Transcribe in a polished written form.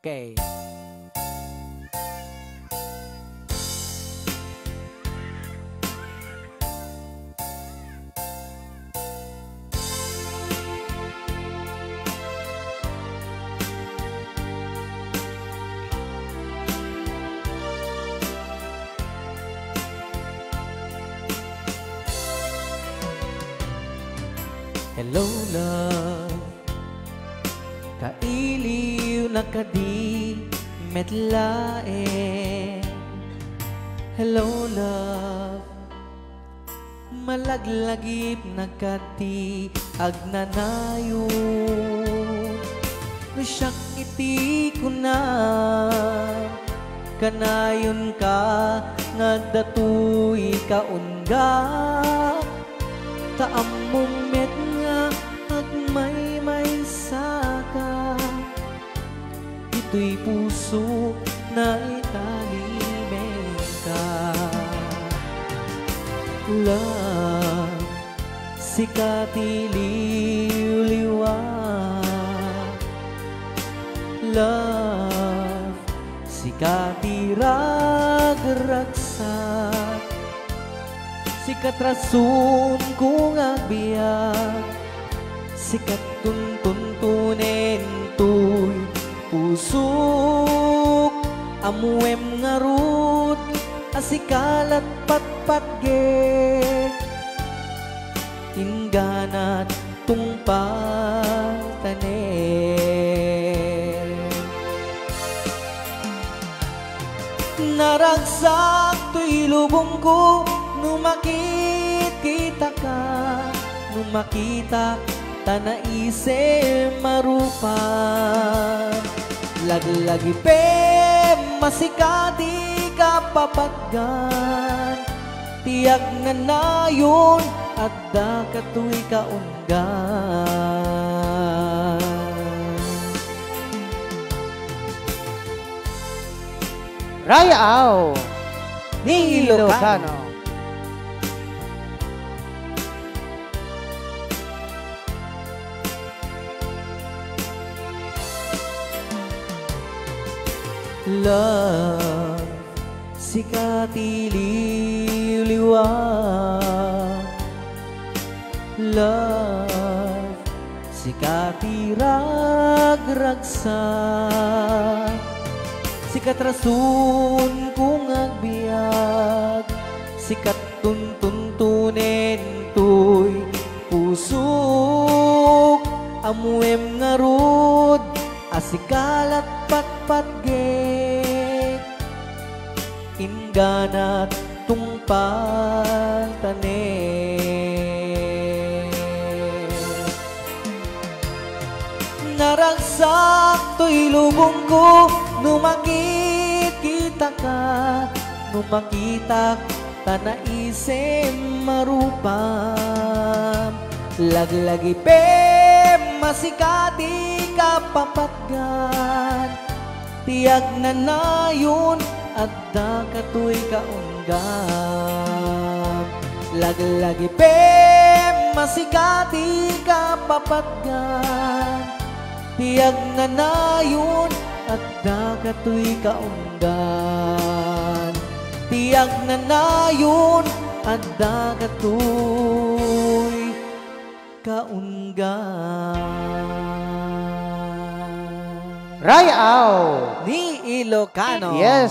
Okay. Hello love, kailiw na kadi metlaen. Hello love, malaglagip na kati agnanayon. Syak iti ko na kanayon ka nga datoy kaunga. Taamong met nga agmay saka, ito'y puso na italimen ka. Love, sikati liw-liwa. Love, sikati rag-ragsak. Sikat rason kung agbiyak, sikat tuntunin to'y pusok. Amuem nga rut, asikalat patpatge, inganat tungpatanen. Naragsak to'y lubong ko, numakit kita ka, numakita tanaise marupa. Laglagi pe masikati ka papaggan, tiyak na nayon at da katuy kaunggan. Rayao ni Ilocano. Love, sikati liw-liwa. Love, sikati rag-ragsak. Sikat rason kung agbiag, sikat tuntunin to'y pusok. Amuem nga rod, asikalat patpatge, inganat tungpatanen. Naragsak to'y lubong ko, numakit kita ka, numakita tanaise marupa. Laglagi pe masikati ka papatgan, tiyak na nayon at da katuy kaunggan. Laglagi pe masikati ka papatgan, tiyak na nayon at da katuy kaunggan. Tiyak na nayon at da katuy kaunggan. Rayao Ni Ilocano. Yes.